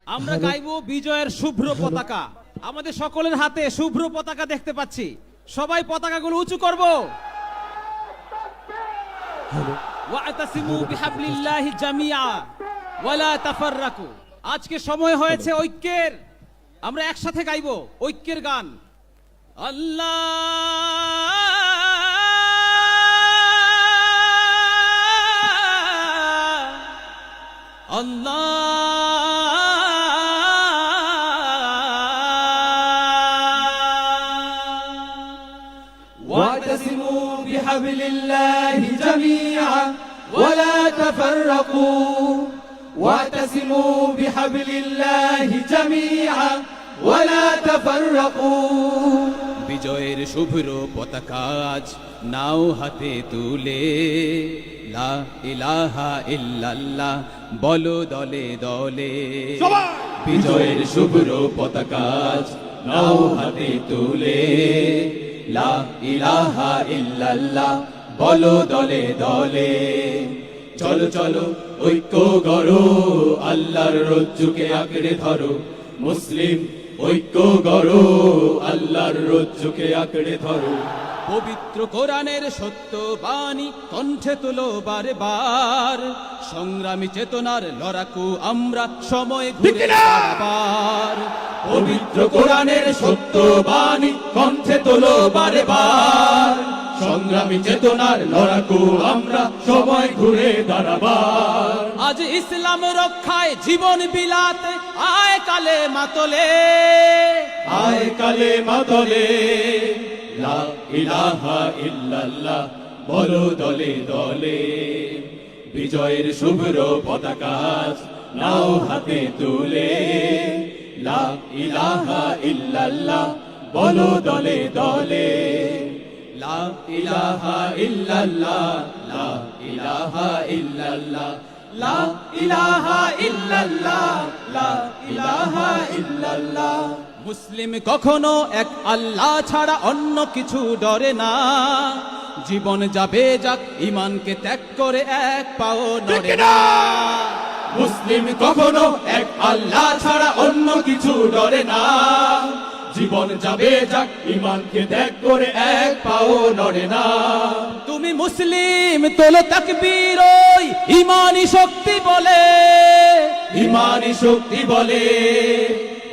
আমরা গাইবো বিজয়ের শুভ্র পতাকা। আমাদের সকলের হাতে শুভ্র পতাকা দেখতে পাচ্ছি, সবাই পতাকাগুলো উঁচু করব। ওয়াতাসিমু বিহাবলিল্লাহি জামিআ ওয়ালা তাফাররাকু। আজকে সময় হয়েছে ঐক্যের, আমরা একসাথে গাইবো ঐক্যের গান। আল্লাহ واعتصموا بحبل الله جميعا ولا تفرقوا واعتصموا بحبل الله جميعا ولا تفرقوا বিজয়ের শুভ্র পতাকা আজ নাও হাতে তুলে, লা ইলাহা ইল্লাল্লাহ বলো দলে দলে। বিজয়ের শুভ্র পতাকা আজ নাও হাতে তুলে, লা ইলাহা ইল্লাল্লাহ বলো দলে দলে। চলো চলো ঐক্য গড়ো, আল্লাহর রজ্জুকে আঁকড়ে ধরো। মুসলিম ঐক্য গড়ো, আল্লাহর রজ্জুকে আঁকড়ে ধরো। পবিত্র কোরআনের সত্য বাণী কণ্ঠে তুলো বারে বার। সংগ্রামী চেতনার লড়াকু আমরা সময় ঘুরে বারবার। পবিত্র কোরআনের সত্য বাণী কণ্ঠে তোলো বারে বার। সংগ্রামী চেতনার লড়াকু আমরা সময় ঘুরে দাঁড়াবার। আজ ইসলাম রক্ষায় জীবন বিলাতে আয় কালে মাতলে, আয় কালে মাতলে। লা ইলাহা ইল্লাল্লাহ বলো দলে দলে। বিজয়ের শুভ্র পতাকা আজ নাও হাতে তুলে, লা ইলাহা ইল্লাল্লাহ বলো দলে দলে। লা ইলাহা ইল্লাল্লাহ, লা ইলাহা ইল্লাল্লাহ, লা ইলাহা ইল্লাল্লাহ, লা ইলাহা ইল্লাল্লাহ। মুসলিম কখনো এক আল্লাহ ছাড়া অন্য কিছু ডরে না। জীবন যাবে যাক ঈমানকে ত্যাগ করে এক পাও নড়ে না। মুসলিম কখনো এক আল্লাহ ছাড়া অন্য কিছু ডরে না। জীবন যাবে যাক ঈমানকে ত্যাগ করে এক পাও নড়ে না। তুমি মুসলিম তোলো তাকবীর ওই ঈমানি শক্তি বলে, ঈমানি শক্তি বলে।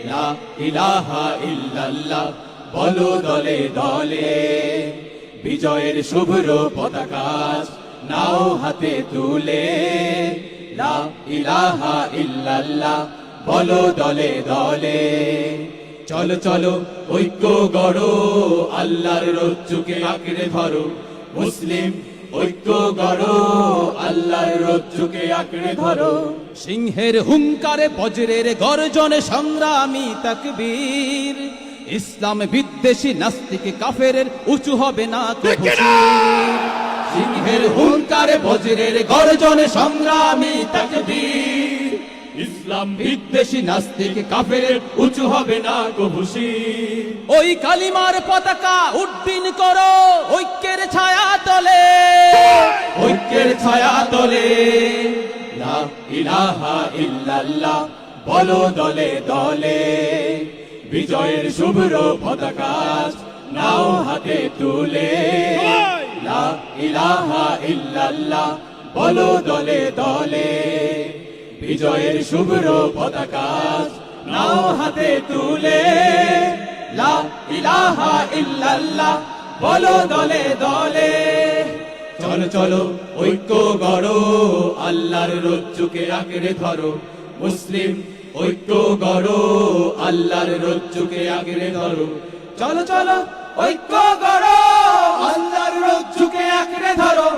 লা ইলাহা ইল্লাল্লাহ বলো দলে দলে। বিজয়ের শুভ্র পতাকা আজ নাও হাতে তুলে, লা ইলাহা ইল্লাল্লাহ বলো দলে দলে। চলো চলো ঐক্য গড়ো, আল্লাহর রজ্জুকে আঁকড়ে ধরো। মুসলিম ঐক্য গড়ো, আল্লাহর রজ্জুকে আঁকড়ে ধরো। সিংহের হুঙ্কারে বজ্রের গর্জনে সংগ্রামী তাকবীর। ইসলাম বিদ্বেষী নাস্তিক কাফেরের উঁচু হবে না কভু শির। সিংহের হুঙ্কারে বজ্রের গর্জনে সংগ্রামী তাকবীর। ইসলাম বিদ্বেষী নাস্তিক কাফেরের উঁচু হবে না কভু শির। ওই কালিমার পতাকা উড্ডীন করো ঐক্যের ছায়া তলে, ঐক্যের ছায়া তলে। লা ইলাহা ইল্লাল্লাহ বলো দলে দলে। বিজয়ের শুভ্র পতাকা আজ নাও হাতে তুলে, লা ইলাহা ইল্লাল্লাহ বলো দলে দলে। বিজয়ের শুভ্র পতাকা আজ নাও হাতে তুলে, লা ইলাহা ইল্লাল্লাহ বলো দলে দলে। চলো চলো ঐক্য গড়ো, আল্লাহর রজ্জুকে আঁকড়ে ধরো। মুসলিম ঐক্য গড়ো, আল্লাহর রজ্জুকে আঁকড়ে ধরো। চলো চলো ঐক্য গড়ো, আল্লাহর রজ্জুকে আঁকড়ে ধরো।